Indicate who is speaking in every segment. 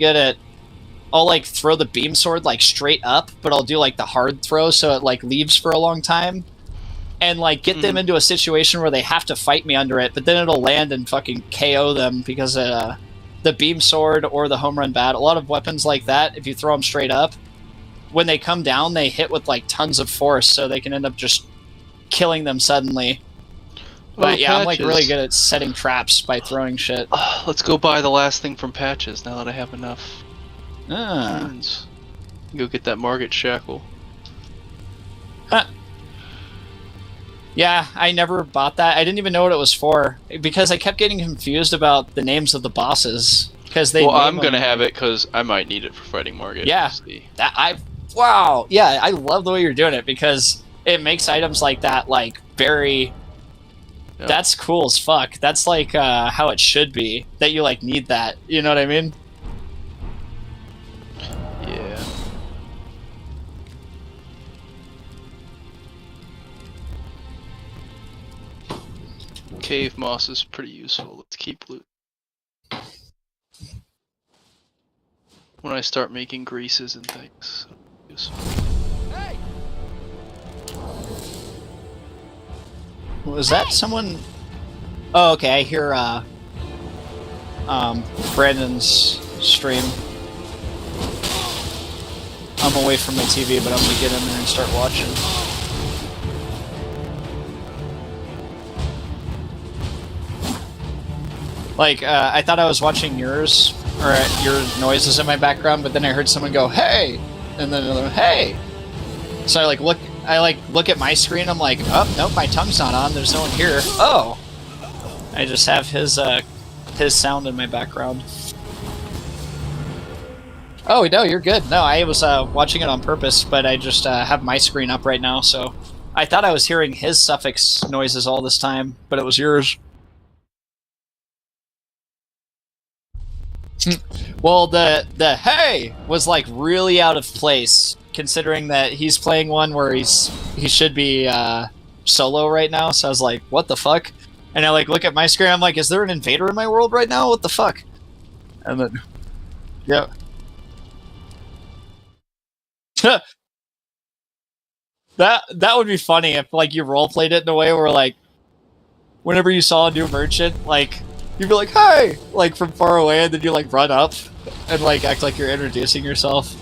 Speaker 1: good at... I'll, like, throw the beam sword, like, straight up, but I'll do, like, the hard throw so it, like, leaves for a long time. And, like, get them into a situation where they have to fight me under it, but then it'll land and fucking KO them because the beam sword or the home run bat, a lot of weapons like that, if you throw them straight up, when they come down, they hit with, like, tons of force, so they can end up just killing them suddenly. But yeah, I'm, like, really good at setting traps by throwing shit.
Speaker 2: Let's go buy the last thing from patches now that I have enough. Go get that Margit Shackle.
Speaker 1: Huh. Yeah, I never bought that. I didn't even know what it was for, because I kept getting confused about the names of the bosses. Well,
Speaker 2: I'm gonna have it because I might need it for fighting Margit.
Speaker 1: Yeah, wow. Yeah, I love the way you're doing it, because it makes items like that, like, very... Yep. That's cool as fuck. That's like how it should be. That you, like, need that. You know what I mean?
Speaker 2: Yeah. Cave moss is pretty useful. Let's keep loot. When I start making greases and things.
Speaker 1: Hey! Was that someone? Oh, okay. I hear Brandon's stream. I'm away from my TV, but I'm gonna get in there and start watching. Like, I thought I was watching yours, or your noises in my background, but then I heard someone go, "Hey!" and then another, "Hey!" So I look at my screen, I'm like, oh, nope, my tongue's not on, there's no one here. Oh! I just have his sound in my background. Oh, no, you're good. No, I was watching it on purpose, but I just have my screen up right now, so... I thought I was hearing his suffix noises all this time, but it was yours. Well, the hey was, like, really out of place, considering that he's playing one where he should be solo right now, so I was like, what the fuck? And I, like, look at my screen, I'm like, is there an invader in my world right now? What the fuck? And then... yeah. That would be funny if, like, you roleplayed it in a way where, like, whenever you saw a new merchant, like, you'd be like, "Hey!" like, from far away, and then you, like, run up and, like, act like you're introducing yourself.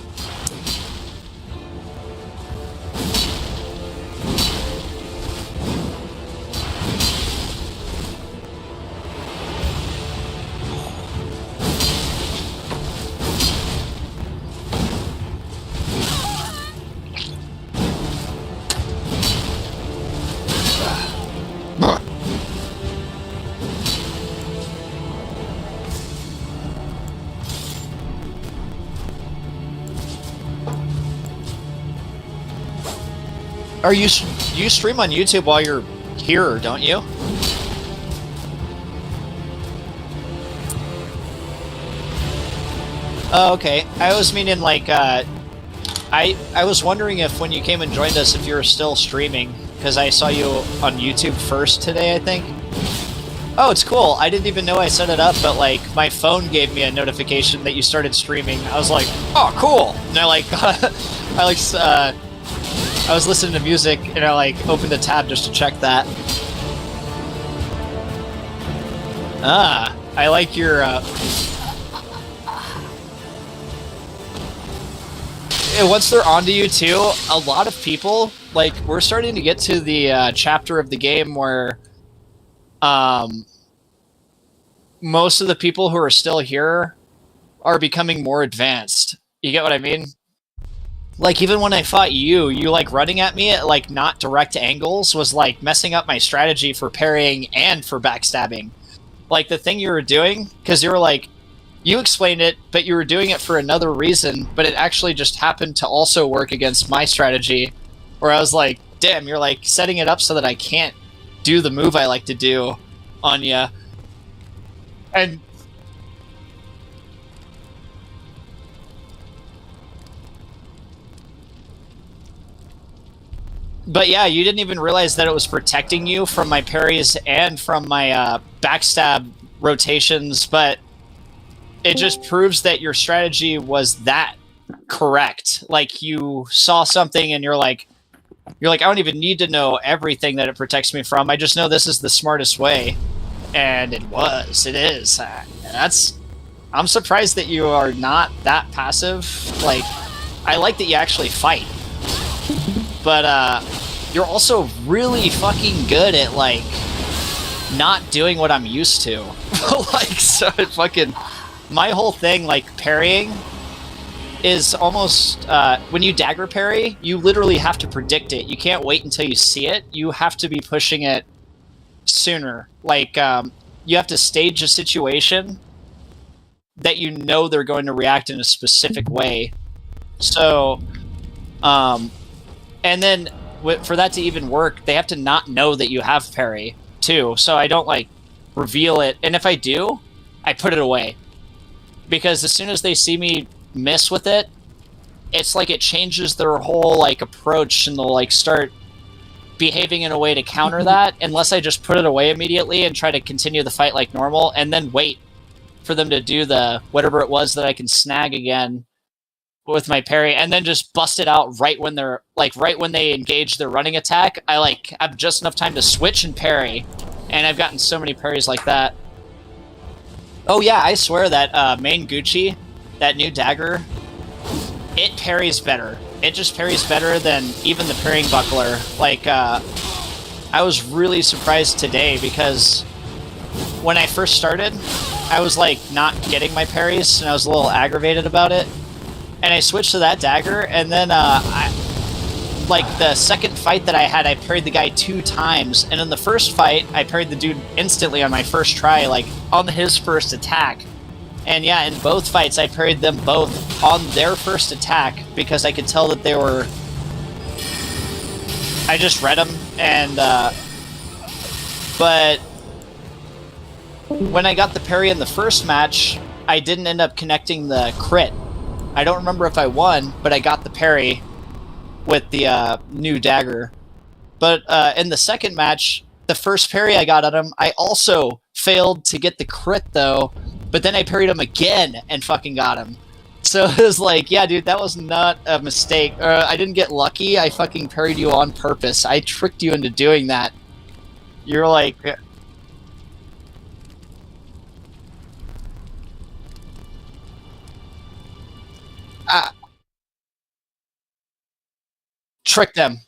Speaker 1: Are you stream on YouTube while you're here, don't you? Oh, okay. I was meaning, like, I was wondering if when you came and joined us if you were still streaming, because I saw you on YouTube first today, I think. Oh, it's cool. I didn't even know I set it up, but, like, my phone gave me a notification that you started streaming. I was like, oh, cool! And I, like, I was listening to music, and I, like, opened a tab just to check that. Ah, I like your, once they're onto you, too, a lot of people, like, we're starting to get to the, chapter of the game where, most of the people who are still here are becoming more advanced. You get what I mean? Like, even when I fought you, like, running at me at, like, not direct angles was, like, messing up my strategy for parrying and for backstabbing. Like, the thing you were doing, because you were, like, you explained it, but you were doing it for another reason, but it actually just happened to also work against my strategy, where I was like, damn, you're, like, setting it up so that I can't do the move I like to do on ya. And... but yeah, you didn't even realize that it was protecting you from my parries and from my backstab rotations, but it just proves that your strategy was that correct. Like you saw something and you're like, I don't even need to know everything that it protects me from. I just know this is the smartest way. And it is. I'm surprised that you are not that passive. Like, I like that you actually fight. But, you're also really fucking good at, like, not doing what I'm used to. Like, so it fucking... My whole thing, like, parrying is almost... when you dagger parry, you literally have to predict it. You can't wait until you see it. You have to be pushing it sooner. Like, you have to stage a situation that you know they're going to react in a specific way. So, and then for that to even work, they have to not know that you have parry, too. So I don't, like, reveal it. And if I do, I put it away. Because as soon as they see me miss with it, it's like it changes their whole, like, approach, and they'll, like, start behaving in a way to counter that, unless I just put it away immediately and try to continue the fight like normal, and then wait for them to do the whatever it was that I can snag again with my parry, and then just bust it out right when they're like right when they engage their running attack. I have just enough time to switch and parry, and I've gotten so many parries like that. Oh yeah, I swear that main Gucci, that new dagger, it parries better. It just parries better than even the parrying buckler. Like, I was really surprised today because when I first started, I was, like, not getting my parries, and I was a little aggravated about it. And I switched to that dagger, and then, like, the second fight that I had, I parried the guy 2 times. And in the first fight, I parried the dude instantly on my first try, like, on his first attack. And yeah, in both fights, I parried them both on their first attack because I could tell that they were... I just read them, and, but when I got the parry in the first match, I didn't end up connecting the crit. I don't remember if I won, but I got the parry with the new dagger. But in the second match, the first parry I got on him, I also failed to get the crit, though. But then I parried him again and fucking got him. So it was like, yeah, dude, that was not a mistake. I didn't get lucky. I fucking parried you on purpose. I tricked you into doing that. You're like... trick them.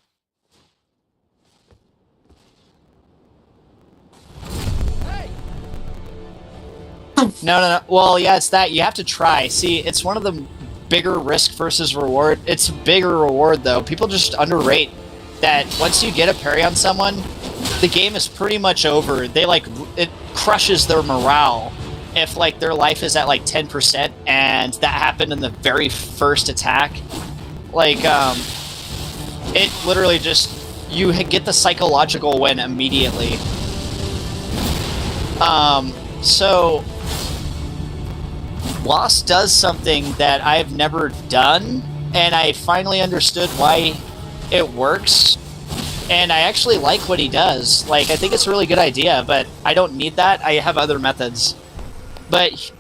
Speaker 1: No. Well, yeah, it's that. You have to try. See, it's one of the bigger risk versus reward. It's a bigger reward, though. People just underrate that once you get a parry on someone, the game is pretty much over. They, like, it crushes their morale if, like, their life is at, like, 10% and that happened in the very first attack. Like, it literally just... You get the psychological win immediately. So... Lost does something that I've never done, and I finally understood why it works, and I actually like what he does. Like, I think it's a really good idea, but I don't need that. I have other methods. But...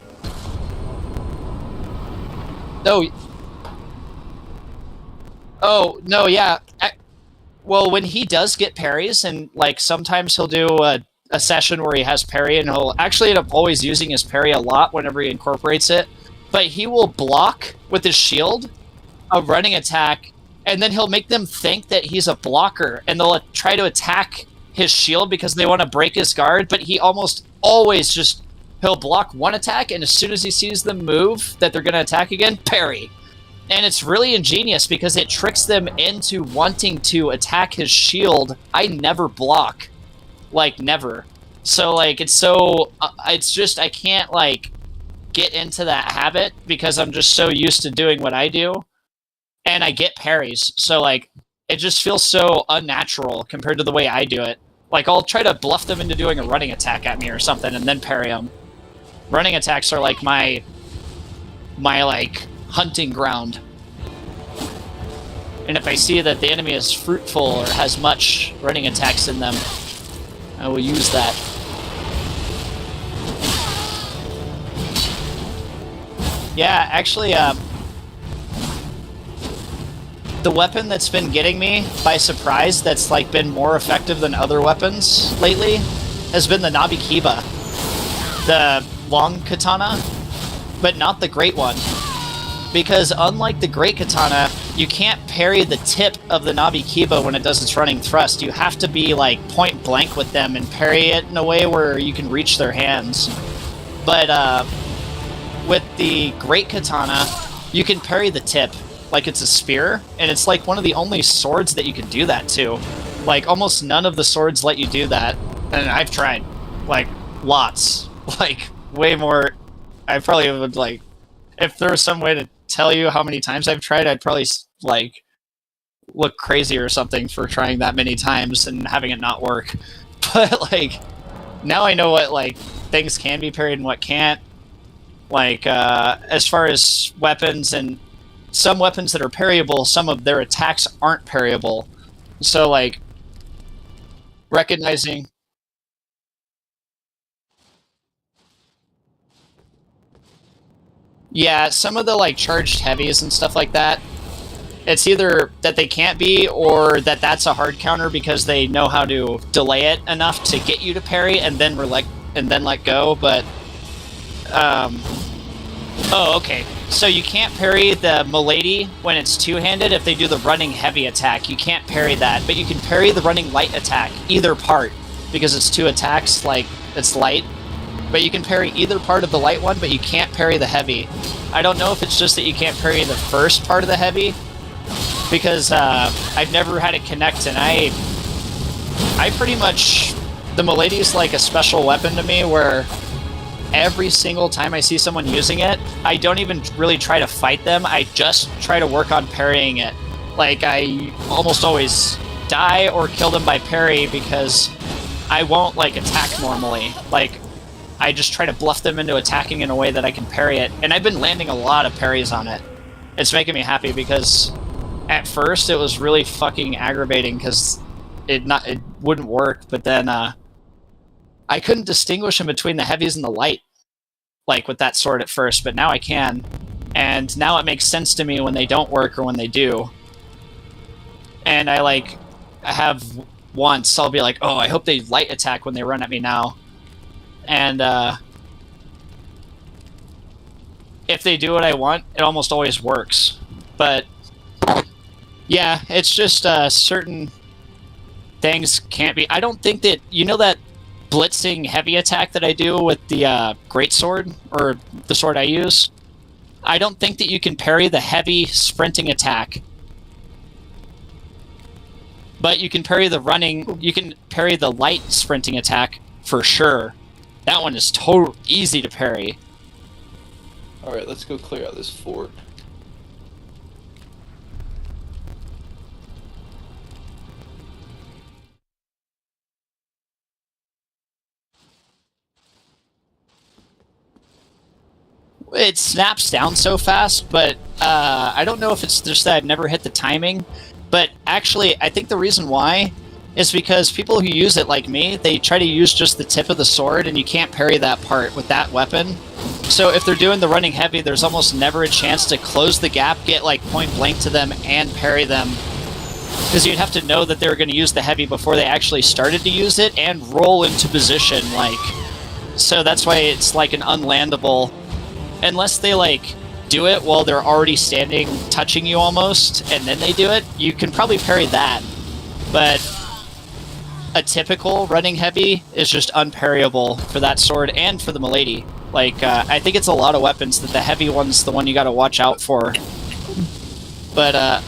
Speaker 1: Oh, no, yeah. Well, when he does get parries, and, like, sometimes he'll do a session where he has parry, and he'll actually end up always using his parry a lot whenever he incorporates it, but he will block with his shield a running attack, and then he'll make them think that he's a blocker, and they'll try to attack his shield because they want to break his guard, but he almost always just... He'll block one attack, and as soon as he sees them move that they're going to attack again, parry. And it's really ingenious because it tricks them into wanting to attack his shield. I never block. Like, never. So, like, it's so... it's just, I can't, like, get into that habit because I'm just so used to doing what I do. And I get parries. So, like, it just feels so unnatural compared to the way I do it. Like, I'll try to bluff them into doing a running attack at me or something and then parry them. Running attacks are, like, my like, hunting ground. And if I see that the enemy is fruitful or has much running attacks in them, I will use that. Yeah, actually, the weapon that's been getting me by surprise that's like been more effective than other weapons lately has been the Nabikiba. The long katana, but not the great one. Because unlike the great katana, you can't parry the tip of the Nabikiba when it does its running thrust. You have to be like point blank with them and parry it in a way where you can reach their hands. But with the great katana, you can parry the tip like it's a spear, and it's like one of the only swords that you can do that to. Like almost none of the swords let you do that, and I've tried like lots, like way more. I probably would like, if there was some way to tell you how many times I've tried, I'd probably like look crazy or something for trying that many times and having it not work. But like now I know what like things can be parried and what can't. Like as far as weapons, and some weapons that are parryable, some of their attacks aren't parryable. So like recognizing. Yeah, some of the like charged heavies and stuff like that, it's either that they can't be or that that's a hard counter because they know how to delay it enough to get you to parry and then let go. But oh, okay. So you can't parry the Milady when it's two-handed if they do the running heavy attack. You can't parry that, but you can parry the running light attack, either part, because it's two attacks, like, it's light. But you can parry either part of the light one, but you can't parry the heavy. I don't know if it's just that you can't parry the first part of the heavy, because I've never had it connect, and I pretty much... The Milady's like a special weapon to me, where every single time I see someone using it, I don't even really try to fight them, I just try to work on parrying it. Like, I almost always die or kill them by parry because I won't, like, attack normally. Like, I just try to bluff them into attacking in a way that I can parry it. And I've been landing a lot of parries on it. It's making me happy because at first it was really fucking aggravating because it wouldn't work, but then I couldn't distinguish in between the heavies and the light, like with that sword at first, but now I can. And now it makes sense to me when they don't work or when they do. And I have once, I'll be like, oh, I hope they light attack when they run at me now. And if they do what I want, it almost always works. But yeah, it's just certain things can't be... I don't think that... You know that blitzing heavy attack that I do with the greatsword, or the sword I use? I don't think that you can parry the heavy sprinting attack. But you can parry the running... You can parry the light sprinting attack for sure. That one is totally easy to parry.
Speaker 2: Alright, let's go clear out this fort.
Speaker 1: It snaps down so fast, but I don't know if it's just that I've never hit the timing. But actually, I think the reason why is because people who use it like me, they try to use just the tip of the sword, and you can't parry that part with that weapon. So if they're doing the running heavy, there's almost never a chance to close the gap, get like point blank to them, and parry them. Because you'd have to know that they were going to use the heavy before they actually started to use it, and roll into position, like... So that's why it's like an unlandable... Unless they, like, do it while they're already standing, touching you almost, and then they do it, you can probably parry that. But a typical running heavy is just unparryable for that sword and for the Milady. Like, I think it's a lot of weapons that the heavy one's the one you gotta watch out for. But,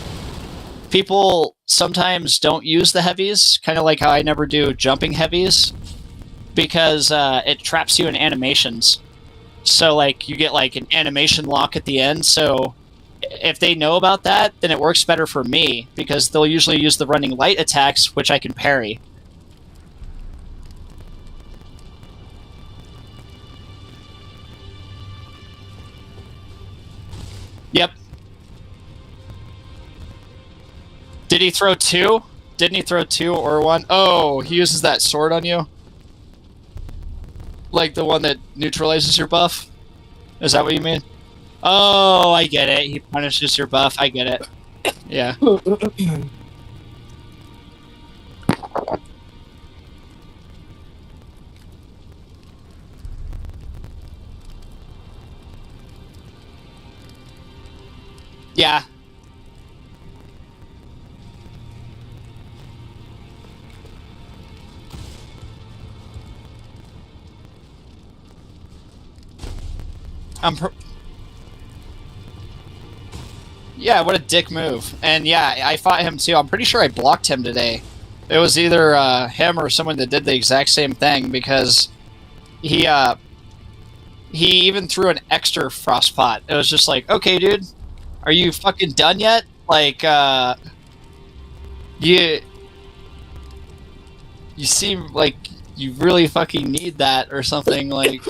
Speaker 1: people sometimes don't use the heavies, kind of like how I never do jumping heavies, because it traps you in animations. So, like, you get, like, an animation lock at the end, so if they know about that, then it works better for me, because they'll usually use the running light attacks, which I can parry. Yep. Did he throw two? Didn't he throw two or one? Oh, he uses that sword on you? Like the one that neutralizes your buff? Is that what you mean? Oh, I get it. He punishes your buff. I get it. Yeah. Yeah. Yeah, what a dick move. And yeah, I fought him too. I'm pretty sure I blocked him today. It was either him or someone that did the exact same thing because he even threw an extra frostpot. It was just like, okay, dude, are you fucking done yet? Like, you seem like you really fucking need that or something. Like,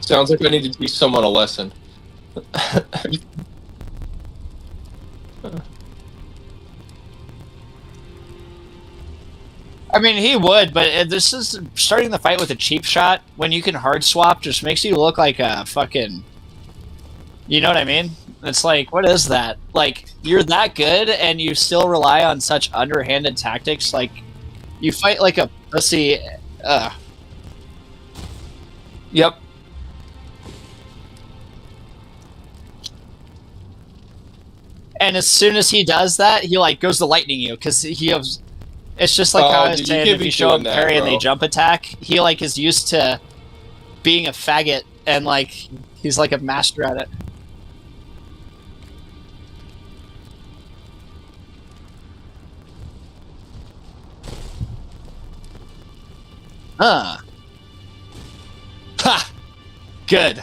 Speaker 3: sounds like I need to teach someone a lesson.
Speaker 1: I mean, he would, but this is starting the fight with a cheap shot when you can hard swap just makes you look like a fucking. You know what I mean? It's like, what is that? Like, you're that good and you still rely on such underhanded tactics. Like, you fight like a pussy. Yep. And as soon as he does that, he like goes to lightning you because he has. It's just like how I was saying, if you show him parry and they jump attack, he like is used to being a faggot and like he's like a master at it. Ha! Good.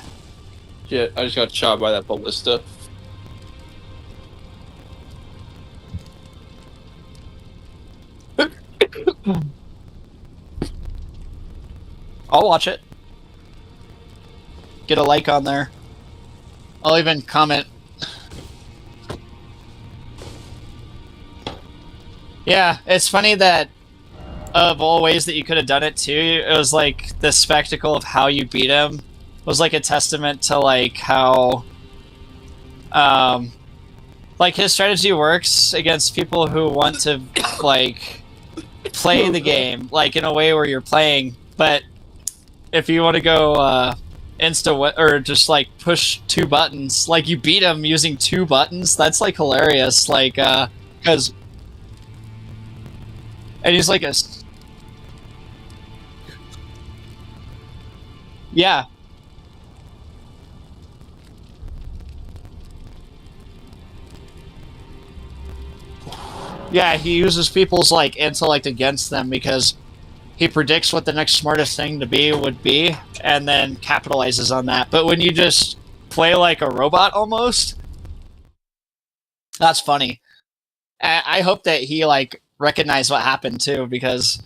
Speaker 3: Shit, I just got shot by that ballista.
Speaker 1: I'll watch it. Get a like on there. I'll even comment. Yeah, it's funny that of all ways that you could have done it too, it was like the spectacle of how you beat him was like a testament to like how like his strategy works against people who want to like play the game like in a way where you're playing, but if you want to go or just like push two buttons, like you beat him using two buttons, that's like hilarious, like because and he's like a yeah. Yeah, he uses people's like intellect against them because he predicts what the next smartest thing to be would be and then capitalizes on that. But when you just play like a robot almost, that's funny. I hope that he like recognized what happened too, because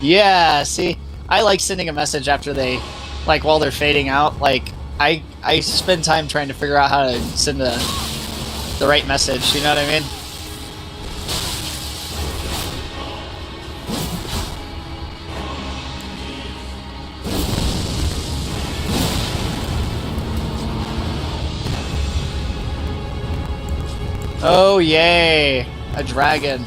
Speaker 1: yeah, see, I like sending a message after they like while they're fading out. Like I spend time trying to figure out how to send the right message, you know what I mean? Oh yay, a dragon.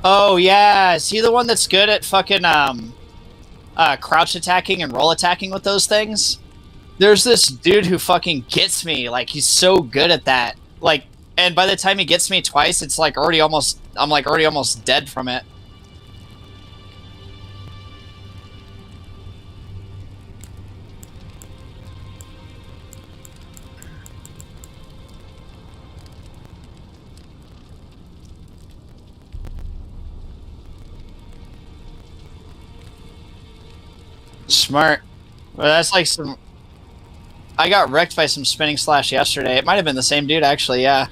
Speaker 1: Oh yeah, is he the one that's good at fucking crouch attacking and roll attacking with those things? There's this dude who fucking gets me, like he's so good at that. Like, and by the time he gets me twice, it's like already almost I'm like already almost dead from it. Smart. Well, that's like some... I got wrecked by some spinning slash yesterday. It might have been the same dude, actually, yeah.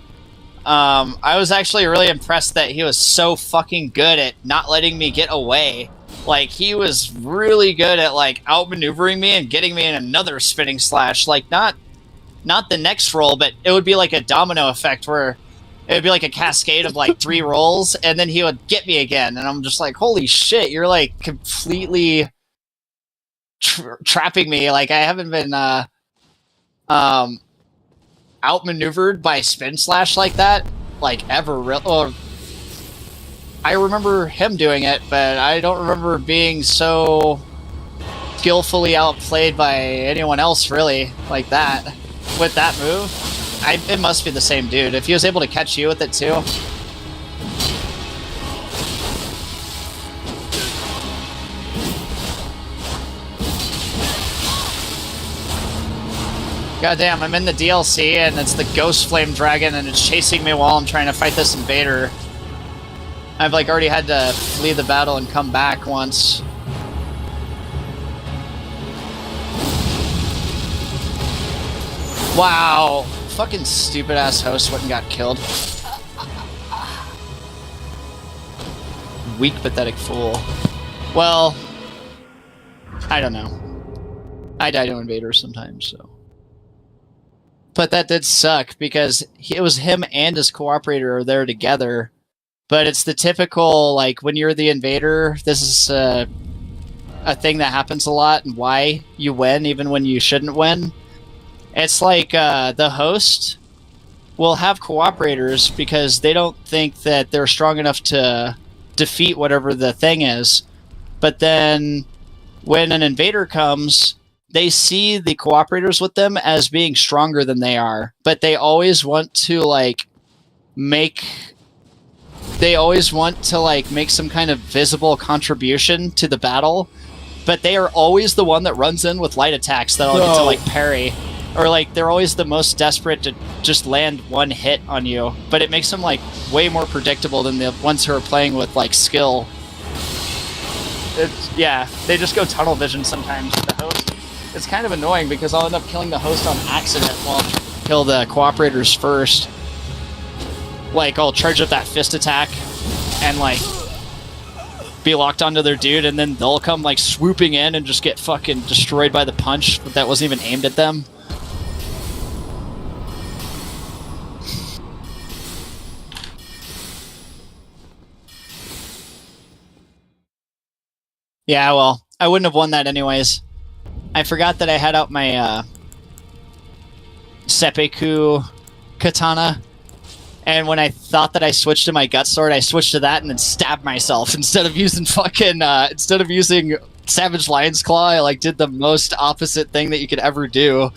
Speaker 1: I was actually really impressed that he was so fucking good at not letting me get away. Like, he was really good at, like, outmaneuvering me and getting me in another spinning slash. Like, not the next roll, but it would be like a domino effect where it would be like a cascade of, like, 3 rolls, and then he would get me again. And I'm just like, holy shit, you're, like, completely trapping me. Like, I haven't been, outmaneuvered by spin slash like that, like, ever. I remember him doing it, but I don't remember being so skillfully outplayed by anyone else, really, like that. With that move, it must be the same dude. If he was able to catch you with it too. Goddamn, I'm in the DLC and it's the Ghost Flame Dragon and it's chasing me while I'm trying to fight this invader. I've like already had to flee the battle and come back once. Wow. Fucking stupid ass host went and got killed. Weak, pathetic fool. Well, I don't know. I die to invaders sometimes, so. But that did suck because it was him and his cooperator are there together. But it's the typical, like, when you're the invader, this is a thing that happens a lot and why you win even when you shouldn't win. It's like the host will have cooperators because they don't think that they're strong enough to defeat whatever the thing is. But then when an invader comes, they see the cooperators with them as being stronger than they are. But they always want to, like, make some kind of visible contribution to the battle, but they are always the one that runs in with light attacks that'll get to, like, parry. Or, like, they're always the most desperate to just land one hit on you. But it makes them, like, way more predictable than the ones who are playing with, like, skill. Yeah, they just go tunnel vision sometimes with the host. It's kind of annoying because I'll end up killing the host on accident while I'll kill the cooperators first. Like, I'll charge up that fist attack and, like, be locked onto their dude, and then they'll come, like, swooping in and just get fucking destroyed by the punch that wasn't even aimed at them. Yeah, well, I wouldn't have won that anyways. I forgot that I had out my seppuku katana. And when I thought that I switched to my gut sword, I switched to that and then stabbed myself instead of using Savage Lion's Claw. I like did the most opposite thing that you could ever do.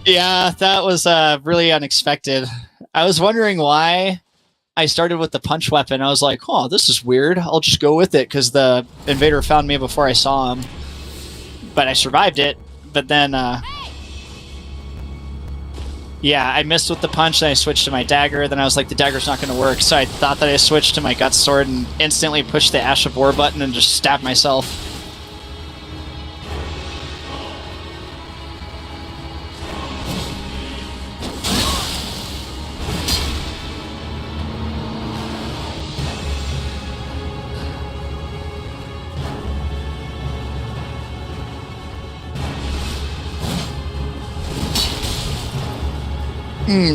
Speaker 1: Yeah, that was really unexpected. I was wondering why I started with the punch weapon. I was like, oh, this is weird. I'll just go with it because the invader found me before I saw him. But I survived it. But then yeah, I missed with the punch, then I switched to my dagger, then I was like, the dagger's not going to work, so I thought that I switched to my gut sword and instantly pushed the Ash of War button and just stabbed myself.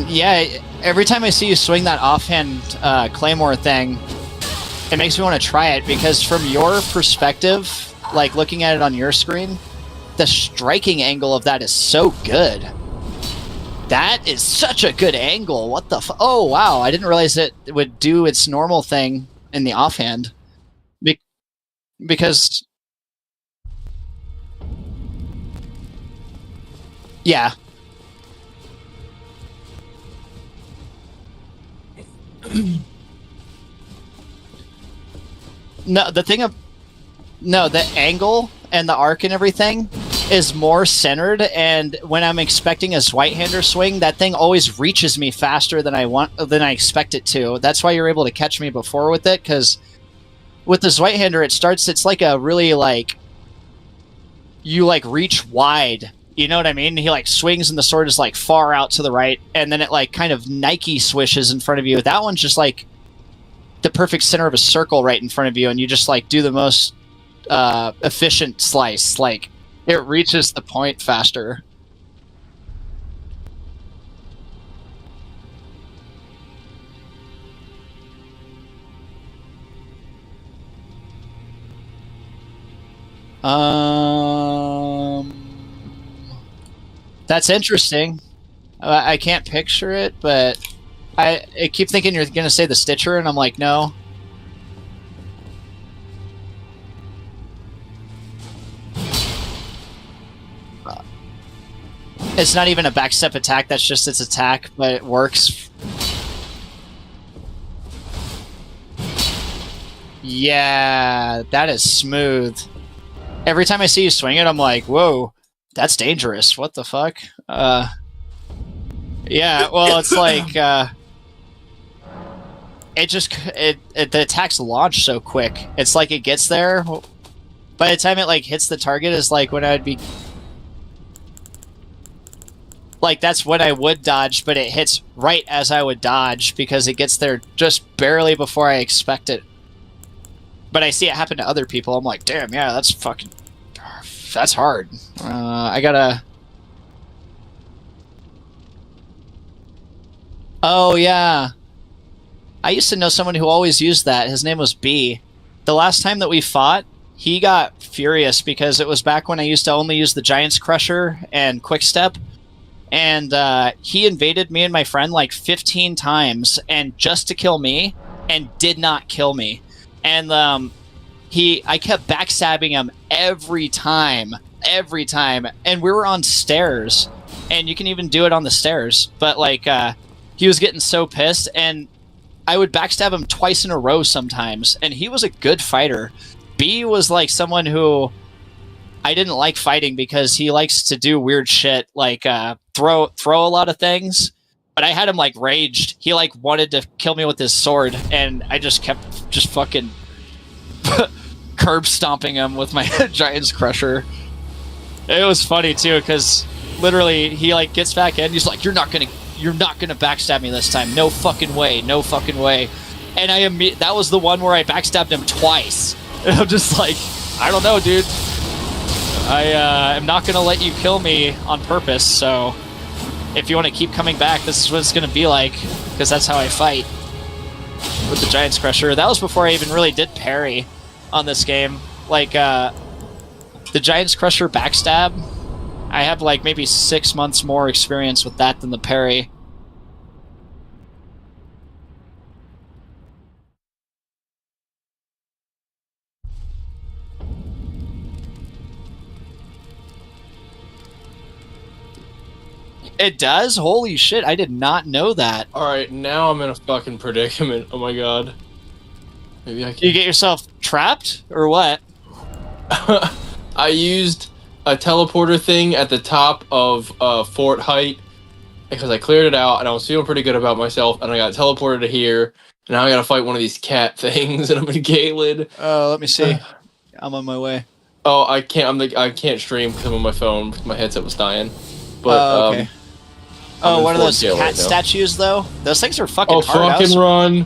Speaker 1: Yeah, every time I see you swing that offhand Claymore thing, it makes me want to try it, because from your perspective, like looking at it on your screen, the striking angle of that is so good. That is such a good angle. What the oh, wow. I didn't realize it would do its normal thing in the offhand. Because... yeah. No, the angle and the arc and everything is more centered, and when I'm expecting a right-hander swing, that thing always reaches me faster than I expect it to. That's why you're able to catch me before with it, because with this right-hander, it's like a really, like, you, like, reach wide. You know what I mean? He, like, swings and the sword is, like, far out to the right, and then it, like, kind of Nike swishes in front of you. That one's just, like, the perfect center of a circle right in front of you, and you just, like, do the most efficient slice. Like, it reaches the point faster. That's interesting. I can't picture it, but I keep thinking you're going to say the Stitcher, and I'm like, no. It's not even a backstep attack, that's just its attack, but it works. Yeah, that is smooth. Every time I see you swing it, I'm like, whoa, that's dangerous. What the fuck? Yeah, well, it's like, the attacks launch so quick. It's like it gets there. By the time it, like, hits the target is, like, when I would be... Like, that's when I would dodge, but it hits right as I would dodge because it gets there just barely before I expect it. But I see it happen to other people. I'm like, damn, yeah, that's fucking... That's hard. I gotta... Oh, yeah. I used to know someone who always used that. His name was B. The last time that we fought, he got furious because it was back when I used to only use the Giant's Crusher and Quickstep. And he invaded me and my friend like 15 times and just to kill me and did not kill me. And I kept backstabbing him every time. And we were on stairs. And you can even do it on the stairs. But like, he was getting so pissed and I would backstab him twice in a row sometimes. And he was a good fighter. B was like someone who I didn't like fighting because he likes to do weird shit, like throw a lot of things. But I had him like raged. He like wanted to kill me with his sword, and I just kept just fucking curb stomping him with my Giant's Crusher. It was funny too, because literally he like gets back in. He's like, "You're not gonna backstab me this time. No fucking way. No fucking way." And that was the one where I backstabbed him twice. And I'm just like, I don't know, dude. I am not going to let you kill me on purpose, so if you want to keep coming back, this is what it's going to be like, because that's how I fight with the Giant's Crusher. That was before I even really did parry on this game. Like, the Giant's Crusher backstab, I have like maybe 6 months more experience with that than the parry. It does? Holy shit, I did not know that.
Speaker 3: Alright, now I'm in a fucking predicament. Oh my god. Maybe I can...
Speaker 1: You get yourself trapped? Or what?
Speaker 3: I used a teleporter thing at the top of fort height because I cleared it out and I was feeling pretty good about myself and I got teleported to here. And now I gotta fight one of these cat things and I'm in Galen.
Speaker 1: Oh, let me see. I'm on my way.
Speaker 3: Oh, I can't stream because I'm on my phone because my headset was dying. But,
Speaker 1: okay. Oh, one of those cat statues, though? Those things are fucking hard.
Speaker 3: Oh, fucking run.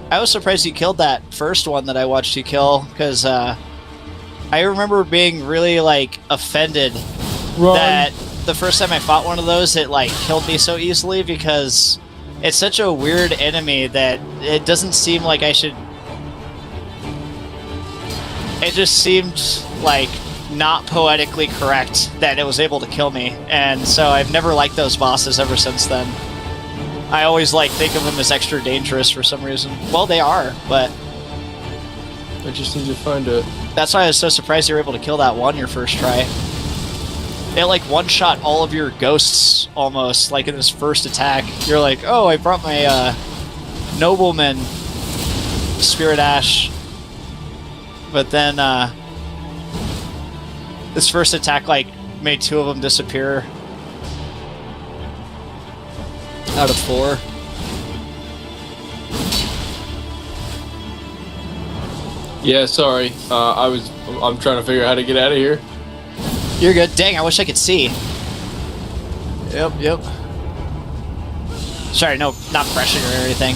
Speaker 1: I was surprised you killed that first one that I watched you kill, because I remember being really, like, offended that the first time I fought one of those, it, like, killed me so easily, because it's such a weird enemy that it doesn't seem like I should... It just seemed, like... not poetically correct that it was able to kill me, and so I've never liked those bosses ever since then. I always like think of them as extra dangerous for some reason. Well, they are, but
Speaker 3: I just need to find it.
Speaker 1: That's why I was so surprised you were able to kill that one your first try. It like one-shot all of your ghosts almost, like in this first attack. You're like, oh, I brought my nobleman Spirit Ash, but then this first attack, like, made 2 of them disappear. Out of 4.
Speaker 3: Yeah, sorry. I'm trying to figure out how to get out of here.
Speaker 1: You're good. Dang, I wish I could see. Yep. Sorry, no, not pressing or anything.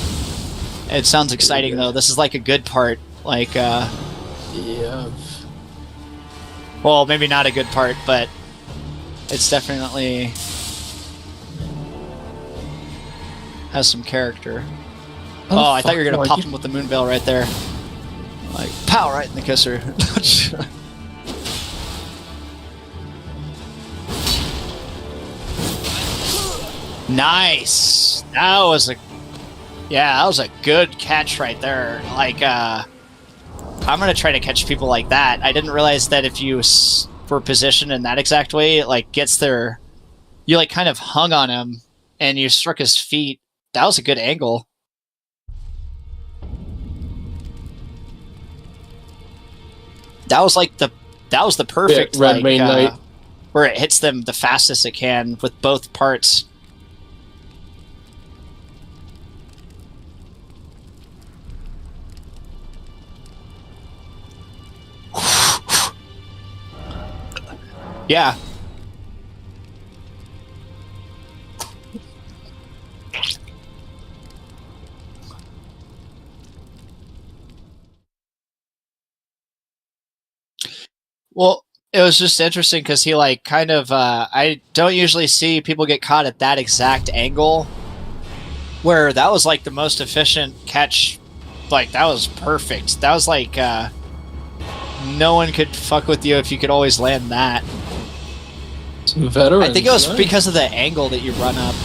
Speaker 1: It sounds exciting though. This is like a good part. Like,
Speaker 3: Yeah.
Speaker 1: well, maybe not a good part, but it's definitely has some character. Oh, I thought you were gonna pop him with the moonveil right there. Like, pow, right in the kisser. Nice. That was a good catch right there. Like, I'm gonna try to catch people like that. I didn't realize that if you were positioned in that exact way, it like gets there. You like kind of hung on him, and you struck his feet. That was a good angle. That was like the perfect
Speaker 3: red main knight
Speaker 1: where it hits them the fastest it can with both parts. Yeah. Well, it was just interesting because he like kind of I don't usually see people get caught at that exact angle where that was like the most efficient catch. Like that was perfect. That was like no one could fuck with you if you could always land that.
Speaker 3: Some veterans,
Speaker 1: I think it was because of the angle that you run up.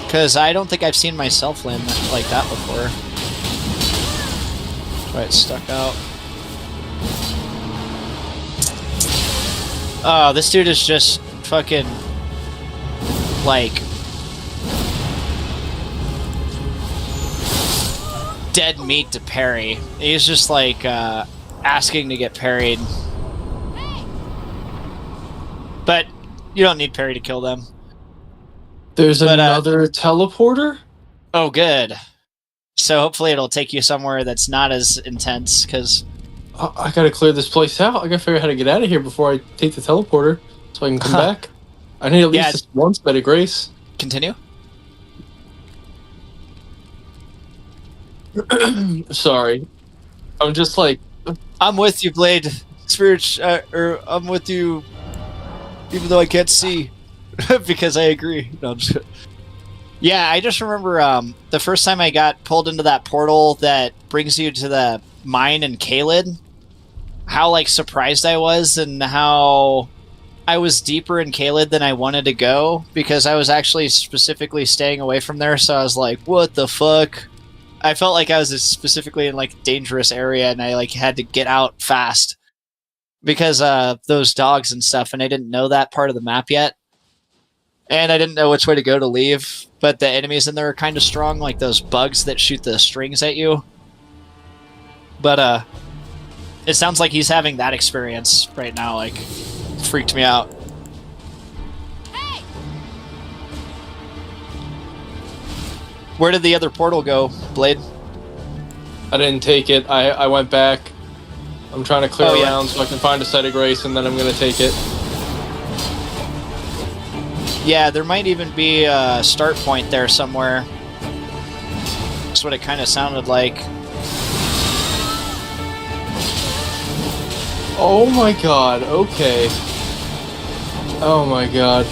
Speaker 1: Because I don't think I've seen myself land like that before. Right, stuck out. Oh, this dude is just fucking like dead meat to parry. He's just like asking to get parried. But you don't need parry to kill them.
Speaker 3: There's another teleporter?
Speaker 1: Oh, good. So hopefully it'll take you somewhere that's not as intense, because
Speaker 3: I gotta clear this place out. I gotta figure out how to get out of here before I take the teleporter so I can come back. I need at least this once bit of grace.
Speaker 1: Continue.
Speaker 3: Sorry. I'm just like...
Speaker 1: I'm with you, Blade. Spirit, I'm with you, even though I can't see. Because I agree. No, I'm just... Yeah, I just remember the first time I got pulled into that portal that brings you to the mine in Caelid, how like surprised I was and how I was deeper in Caelid than I wanted to go because I was actually specifically staying away from there, so I was like, what the fuck? I felt like I was specifically in like a dangerous area and I like had to get out fast because those dogs and stuff, and I didn't know that part of the map yet. And I didn't know which way to go to leave, but the enemies in there are kind of strong, like those bugs that shoot the strings at you. But it sounds like he's having that experience right now, like, freaked me out. Hey! Where did the other portal go, Blade?
Speaker 3: I didn't take it. I went back. I'm trying to clear around so I can find a site of grace, and then I'm going to take it.
Speaker 1: Yeah, there might even be a start point there somewhere. That's what it kind of sounded like.
Speaker 3: Oh my god, okay. Oh my god.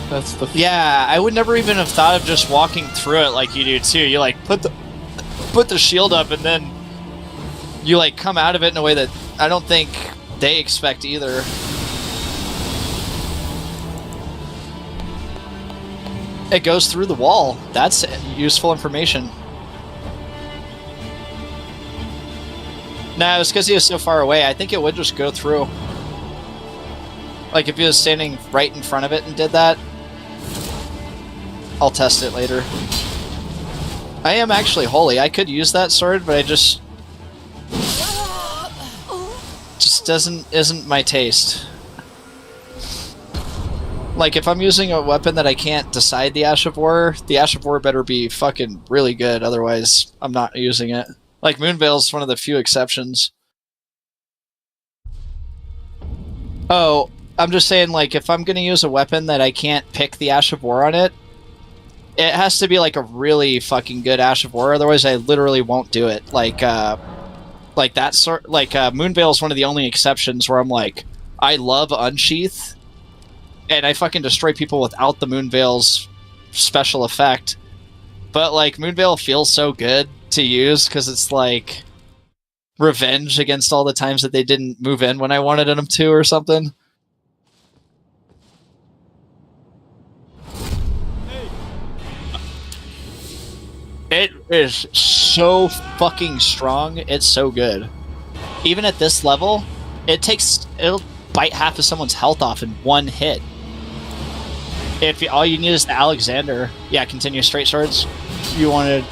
Speaker 3: That's the...
Speaker 1: Yeah, I would never even have thought of just walking through it like you do too. You like put the shield up and then you like come out of it in a way that I don't think they expect either. It goes through the wall. That's useful information. Nah, it was because he was so far away. I think it would just go through. Like if he was standing right in front of it and did that. I'll test it later. I am actually holy. I could use that sword, but I just isn't my taste. Like, if I'm using a weapon that I can't decide the Ash of War better be fucking really good, otherwise I'm not using it. Like, Moonveil's one of the few exceptions. Oh, I'm just saying, like, if I'm gonna use a weapon that I can't pick the Ash of War on it, it has to be, like, a really fucking good Ash of War, otherwise I literally won't do it. Like that sort... Like, Moonveil's one of the only exceptions where I'm like, I love Unsheath, and I fucking destroy people without the Moonveil's special effect. But, like, Moonveil feels so good to use, because it's, like, revenge against all the times that they didn't move in when I wanted them to, or something. It is so fucking strong, it's so good. Even at this level, it'll bite half of someone's health off in one hit. If all you need is the Alexander, yeah, continue straight swords. You wanted.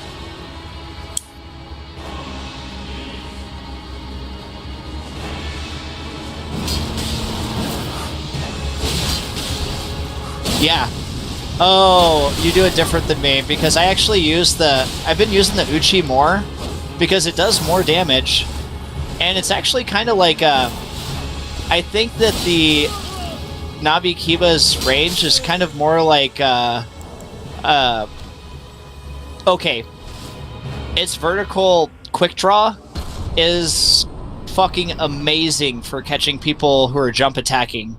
Speaker 1: Yeah. Oh, you do it different than me, because I actually use I've been using the Uchi more, because it does more damage, and it's actually kind of like I think that the Nabi Kiba's range is kind of more like, okay, its vertical quick draw is fucking amazing for catching people who are jump attacking.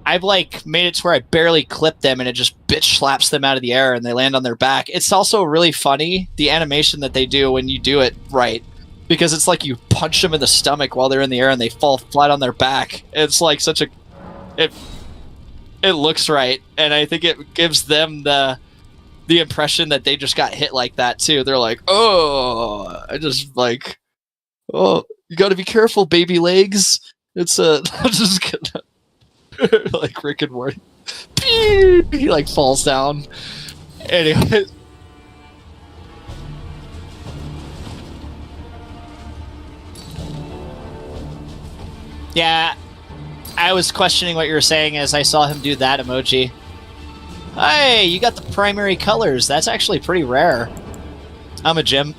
Speaker 1: I've, like, made it to where I barely clip them and it just bitch slaps them out of the air and they land on their back. It's also really funny, the animation that they do when you do it right. Because it's like you punch them in the stomach while they're in the air and they fall flat on their back. It's like such a... It looks right, and I think it gives them the impression that they just got hit like that, too. They're like, oh, I just, like... Oh, you gotta be careful, baby legs. It's I'm just gonna... like Rick and Morty. He like falls down. Anyway. Yeah, I was questioning what you were saying as I saw him do that emoji. Hey, you got the primary colors. That's actually pretty rare. I'm a Jim.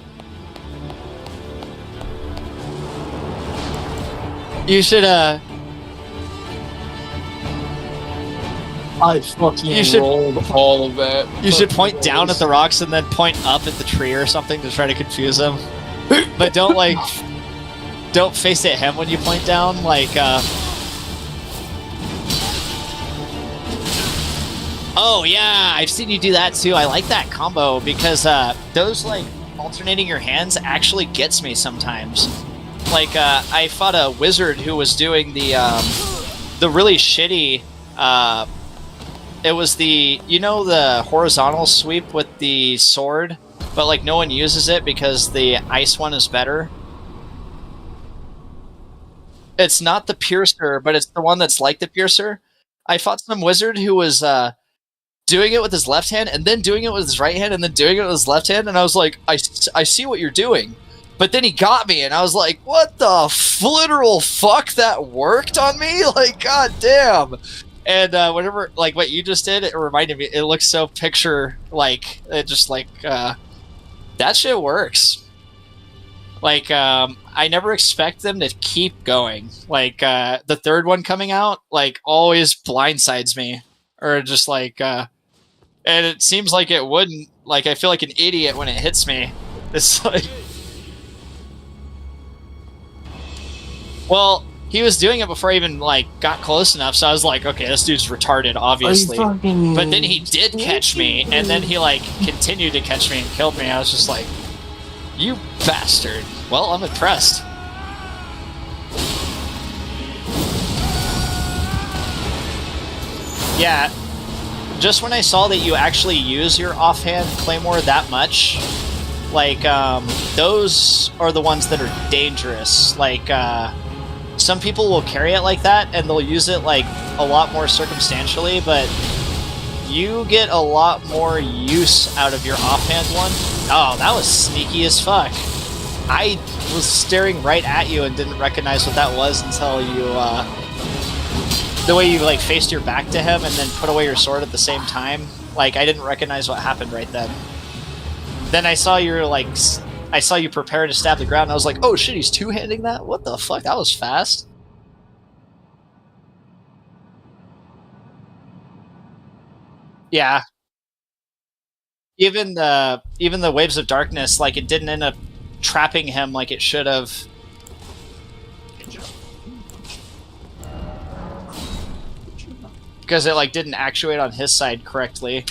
Speaker 1: You should
Speaker 3: I fucking rolled all of that.
Speaker 1: You should point down at the rocks and then point up at the tree or something to try to confuse him. But don't, like... Don't face at him when you point down, like, Oh, yeah, I've seen you do that, too. I like that combo, because, those, like, alternating your hands actually gets me sometimes. Like, I fought a wizard who was doing the really shitty, it was the, you know, the horizontal sweep with the sword, but, like, no one uses it because the ice one is better. It's not the piercer, but it's the one that's like the piercer. I fought some wizard who was doing it with his left hand, and then doing it with his right hand, and then doing it with his left hand, and I was like, I see what you're doing. But then he got me, and I was like, what the literal fuck, that worked on me? Like, goddamn. And whenever, like, what you just did, it reminded me, it looks so picture-like. It just, like, that shit works. Like, I never expect them to keep going. Like, the third one coming out, like, always blindsides me. Or just, like, and it seems like it wouldn't. Like, I feel like an idiot when it hits me. It's like... Well, he was doing it before I even, like, got close enough, so I was like, okay, this dude's retarded, obviously. But then he did catch me, and then he, like, continued to catch me and killed me. I was just like, you bastard. Well, I'm impressed. Yeah, just when I saw that you actually use your offhand claymore that much, like, those are the ones that are dangerous. Like, some people will carry it like that, and they'll use it, like, a lot more circumstantially, but you get a lot more use out of your offhand one. Oh, that was sneaky as fuck. I was staring right at you and didn't recognize what that was until you, the way you like faced your back to him and then put away your sword at the same time. Like I didn't recognize what happened right then. Then I saw you like, I saw you prepare to stab the ground. And I was like, oh shit, he's two-handing that? What the fuck? That was fast. Yeah. Even the waves of darkness, like it didn't end up trapping him like it should have. Because it like didn't actuate on his side correctly.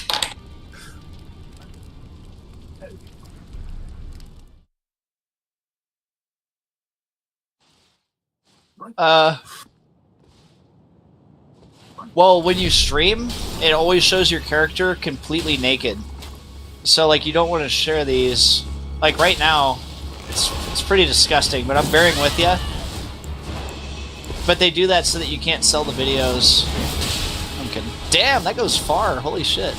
Speaker 1: Well, when you stream, it always shows your character completely naked. So like you don't want to share these. Like right now, it's pretty disgusting, but I'm bearing with you. But they do that so that you can't sell the videos. I'm kidding. Damn, that goes far. Holy shit.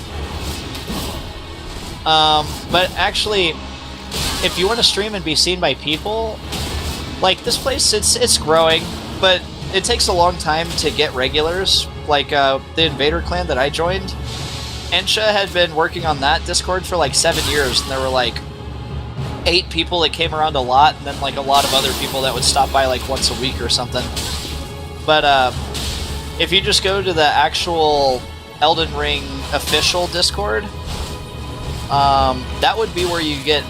Speaker 1: But actually, if you want to stream and be seen by people, like this place, it's growing, but it takes a long time to get regulars. Like the Invader clan that I joined, Ensha had been working on that Discord for like 7 years, and there were like 8 people that came around a lot, and then like a lot of other people that would stop by like once a week or something. But if you just go to the actual Elden Ring official Discord, that would be where you get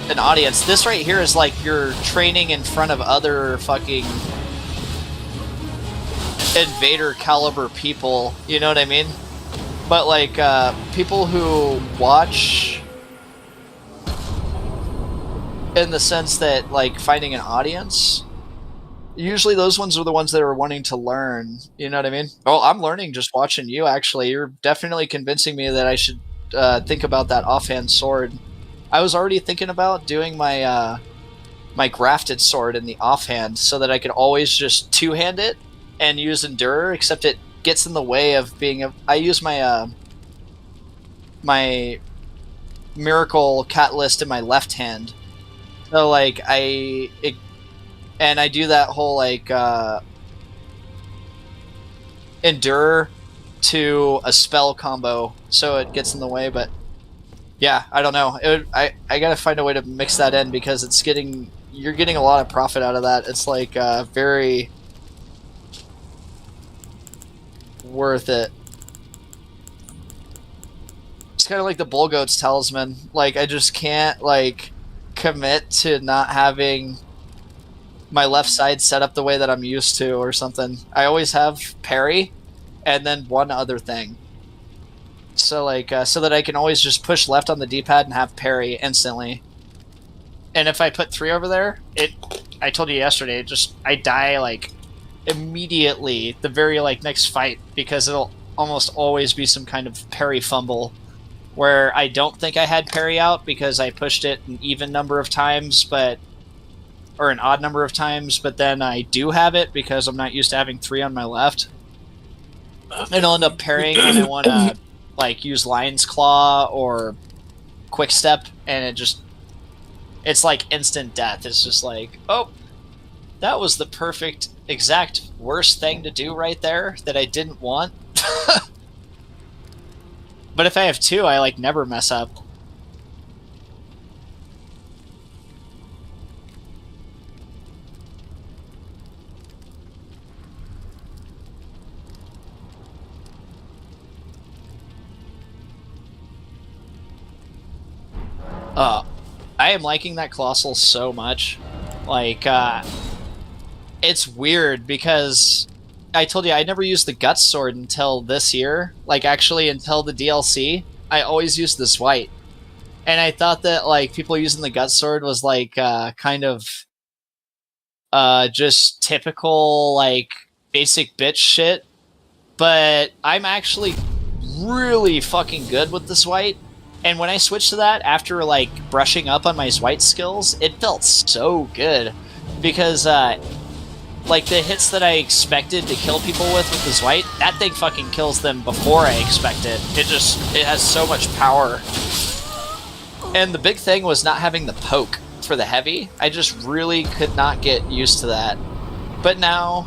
Speaker 1: an audience. This right here is like you're training in front of other fucking Invader caliber people, you know what I mean? But like people who watch in the sense that like finding an audience, usually those ones are the ones that are wanting to learn, you know what I mean? Oh, I'm learning just watching you actually. You're definitely convincing me that I should think about that offhand sword. I was already thinking about doing my my grafted sword in the offhand so that I could always just two-hand it and use Endure, except it gets in the way of being a... I use my my Miracle Catalyst in my left hand. So like and I do that whole like Endure to a spell combo, so it gets in the way, but yeah, I don't know. I gotta find a way to mix that in because it's getting... You're getting a lot of profit out of that. It's like very worth it. It's kind of like the Bull Goat's Talisman. Like, I just can't, like, commit to not having my left side set up the way that I'm used to or something. I always have parry and then one other thing. So, like, so that I can always just push left on the D-pad and have parry instantly. And if I put 3 over there, I told you yesterday, I die, like, immediately the very like next fight because it'll almost always be some kind of parry fumble where I don't think I had parry out because I pushed it an even number of times, or an odd number of times, but then I do have it because I'm not used to having 3 on my left, and I'll end up parrying when I want to like use Lion's Claw or Quick Step, and it's like instant death. It's just like, oh, that was the perfect, exact worst thing to do right there that I didn't want. But if I have 2, I like never mess up. I am liking that Colossal so much. Like, it's weird because I told you I never used the Guts sword until this year. Like, actually, until the DLC, I always used this white. And I thought that, like, people using the Guts sword was, like, kind of just typical, like, basic bitch shit. But I'm actually really fucking good with this white. And when I switched to that, after, like, brushing up on my white skills, it felt so good. Because, like, the hits that I expected to kill people with this white, that thing fucking kills them before I expect it. It has so much power. And the big thing was not having the poke for the heavy. I just really could not get used to that. But now,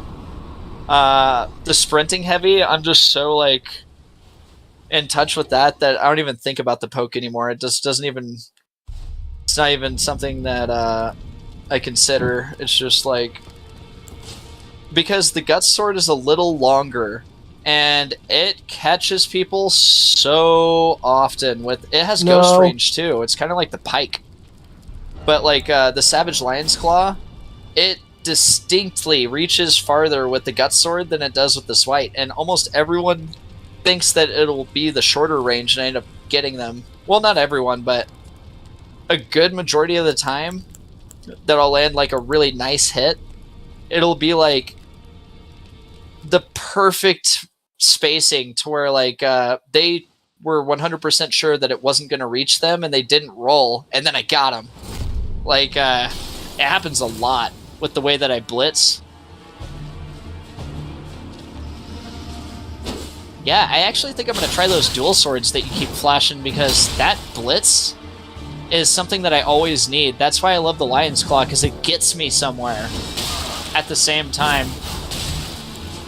Speaker 1: The sprinting heavy, I'm just so like in touch with that I don't even think about the poke anymore. It just doesn't even. It's not even something that I consider. It's just like because the gut sword is a little longer and it catches people so often. With it has ghost range too. It's kind of like the pike, but like the Savage Lion's Claw, it distinctly reaches farther with the gut sword than it does with the Swite, and almost everyone thinks that it'll be the shorter range, and I end up getting them. Well, not everyone, but a good majority of the time that I'll land like a really nice hit, it'll be like the perfect spacing to where like they were 100% sure that it wasn't going to reach them and they didn't roll, and then I got them. Like it happens a lot with the way that I blitz. Yeah, I actually think I'm going to try those dual swords that you keep flashing, because that blitz is something that I always need. That's why I love the Lion's Claw, because it gets me somewhere at the same time.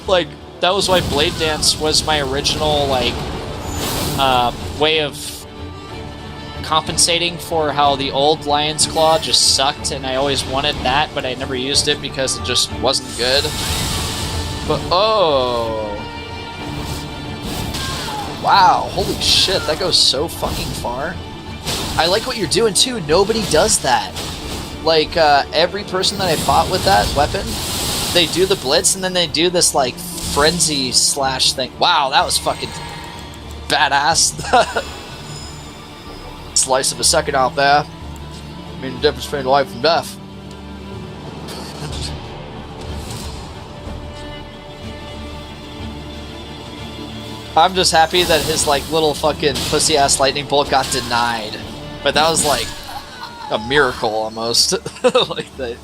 Speaker 1: Like, that was why Blade Dance was my original, like, way of compensating for how the old Lion's Claw just sucked, and I always wanted that, but I never used it because it just wasn't good. But, oh... Wow, holy shit, that goes so fucking far. I like what you're doing too. Nobody does that. Like, every person that I fought with that weapon, they do the blitz and then they do this, like, frenzy slash thing. Wow, that was fucking badass. Slice of a second out there. I mean, the difference between life and death. I'm just happy that his, like, little fucking pussy-ass lightning bolt got denied. But that was, like, a miracle, almost. Like, that.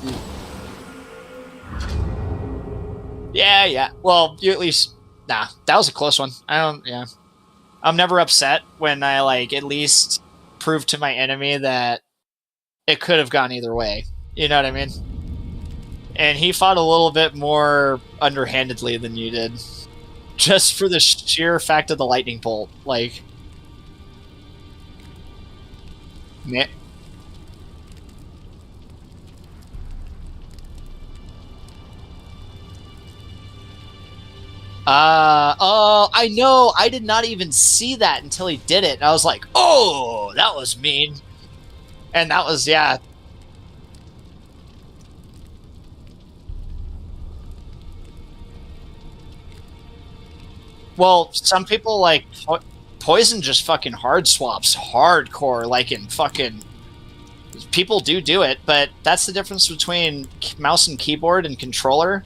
Speaker 1: Yeah. Well, you at least... Nah, that was a close one. Yeah. I'm never upset when I, like, at least prove to my enemy that it could have gone either way. You know what I mean? And he fought a little bit more underhandedly than you did. Just for the sheer fact of the lightning bolt, like... Meh. I know, I did not even see that until he did it, and I was like, oh, that was mean. And that was, yeah... Well, some people, like, Poison just fucking hard swaps hardcore, like in fucking... People do it, but that's the difference between mouse and keyboard and controller.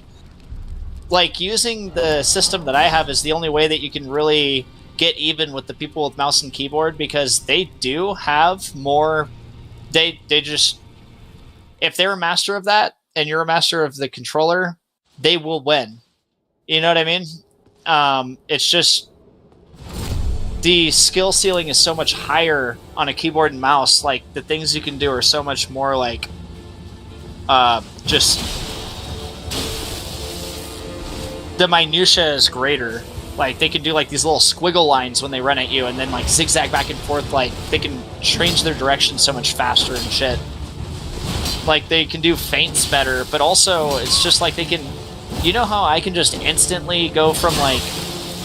Speaker 1: Like, using the system that I have is the only way that you can really get even with the people with mouse and keyboard, because they do have more... They just... If they're a master of that, and you're a master of the controller, they will win. You know what I mean? It's just the skill ceiling is so much higher on a keyboard and mouse. Like, the things you can do are so much more like just the minutia is greater. Like, they can do like these little squiggle lines when they run at you, and then like zigzag back and forth. Like, they can change their direction so much faster and shit. Like, they can do feints better, but also it's just like they can... You know how I can just instantly go from, like,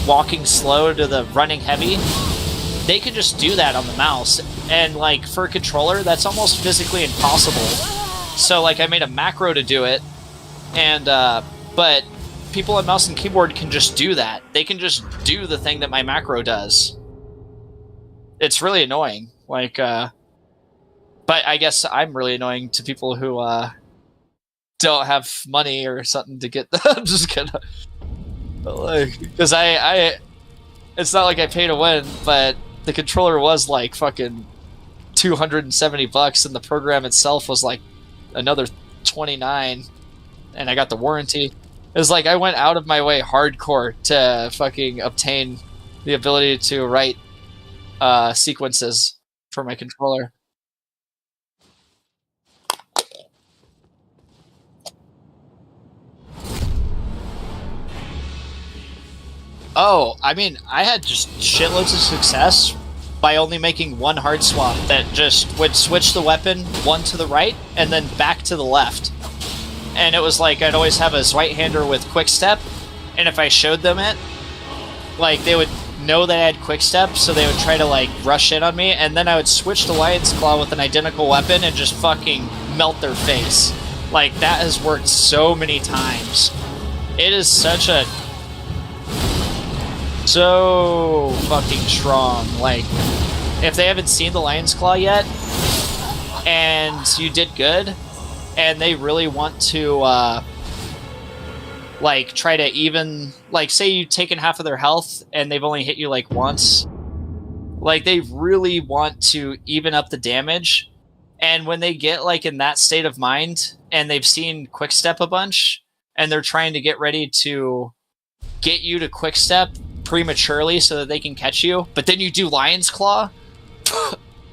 Speaker 1: walking slow to the running heavy? They can just do that on the mouse. And, like, for a controller, that's almost physically impossible. So, like, I made a macro to do it. And, but people on mouse and keyboard can just do that. They can just do the thing that my macro does. It's really annoying. Like, but I guess I'm really annoying to people who, don't have money or something to get them. I'm just gonna, like, because I it's not like I pay to win, but the controller was like fucking $270, and the program itself was like another $29, and I got the warranty. It was like I went out of my way hardcore to fucking obtain the ability to write sequences for my controller. Oh, I mean, I had just shitloads of success by only making one hard swap that just would switch the weapon one to the right and then back to the left. And it was like I'd always have a right-hander with quick step, and if I showed them it, like they would know that I had quick step, so they would try to like rush in on me, and then I would switch to Lion's Claw with an identical weapon and just fucking melt their face. Like, that has worked so many times. It is so fucking strong. Like, if they haven't seen the Lion's Claw yet, and you did good, and they really want to, like, try to even, like, say you've taken half of their health, and they've only hit you, like, once, like, they really want to even up the damage, and when they get, like, in that state of mind, and they've seen Quickstep a bunch, and they're trying to get ready to get you to Quickstep prematurely so that they can catch you, but then you do Lion's Claw,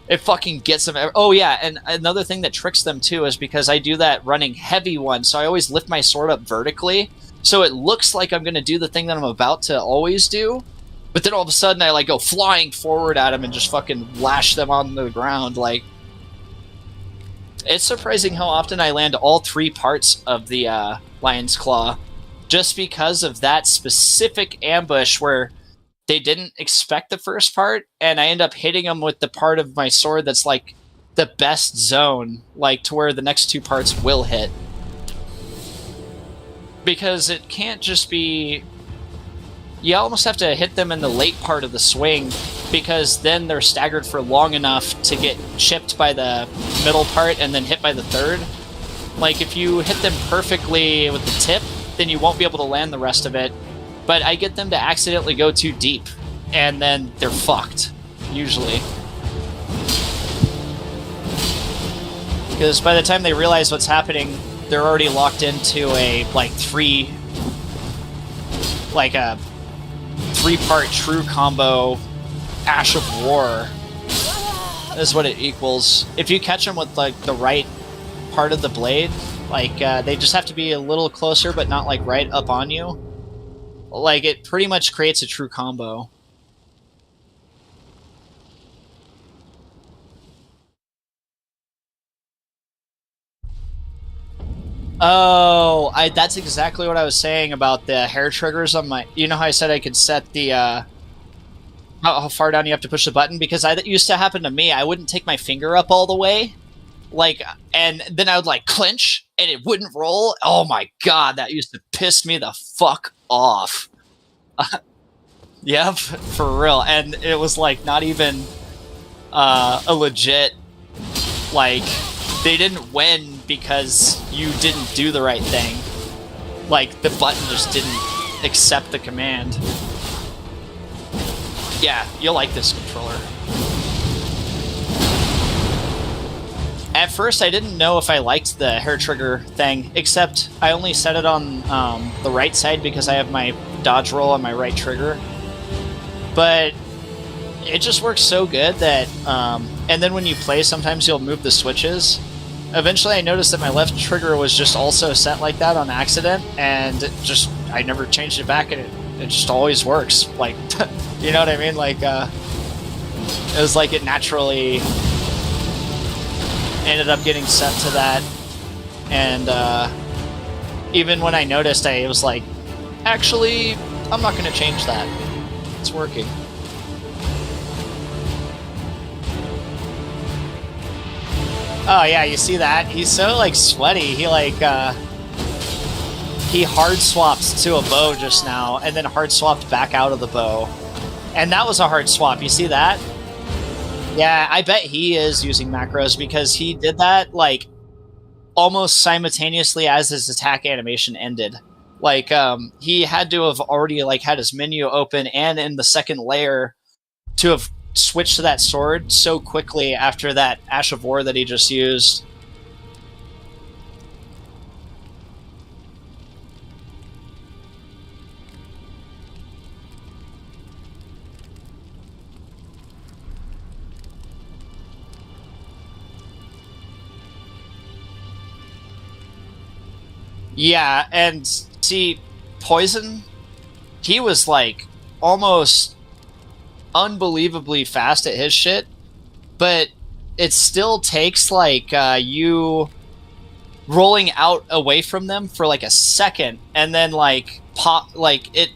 Speaker 1: it fucking gets them. Oh yeah, and another thing that tricks them too is because I do that running heavy one, so I always lift my sword up vertically, so it looks like I'm gonna do the thing that I'm about to always do, but then all of a sudden I like go flying forward at them and just fucking lash them on the ground. Like, it's surprising how often I land all three parts of the Lion's Claw, just because of that specific ambush where they didn't expect the first part, and I end up hitting them with the part of my sword that's like the best zone, like to where the next two parts will hit. Because it can't just be... You almost have to hit them in the late part of the swing, because then they're staggered for long enough to get chipped by the middle part and then hit by the third. Like, if you hit them perfectly with the tip, then you won't be able to land the rest of it. But I get them to accidentally go too deep, and then they're fucked, usually. Because by the time they realize what's happening, they're already locked into a, like, a three-part true combo Ash of War is what it equals. If you catch them with, like, the right part of the blade, like, they just have to be a little closer, but not, like, right up on you. Like, it pretty much creates a true combo. Oh, that's exactly what I was saying about the hair triggers on my... You know how I said I could set the, how far down you have to push the button? Because that used to happen to me. I wouldn't take my finger up all the way, like, and then I would, like, clench, and it wouldn't roll. Oh my god, that used to piss me the fuck off. Yep, for real. And it was, like, not even a legit, like, they didn't win because you didn't do the right thing. Like, the button just didn't accept the command. Yeah, you'll like this controller. At first, I didn't know if I liked the hair trigger thing, except I only set it on the right side because I have my dodge roll on my right trigger. But it just works so good that... and then when you play, sometimes you'll move the switches. Eventually, I noticed that my left trigger was just also set like that on accident, and I never changed it back, and it just always works. Like, you know what I mean? Like, it was like it naturally... ended up getting set to that, and even when I noticed, I was like, actually, I'm not going to change that. It's working. Oh yeah, you see that? He's so, like, sweaty. He, like, he hard swapped to a bow just now, and then hard swapped back out of the bow. And that was a hard swap. You see that? Yeah, I bet he is using macros, because he did that, like, almost simultaneously as his attack animation ended. Like, he had to have already, like, had his menu open and in the second layer to have switched to that sword so quickly after that Ash of War that he just used. Yeah, and see, Poison, he was, like, almost unbelievably fast at his shit, but it still takes like you rolling out away from them for like a second and then like pop, like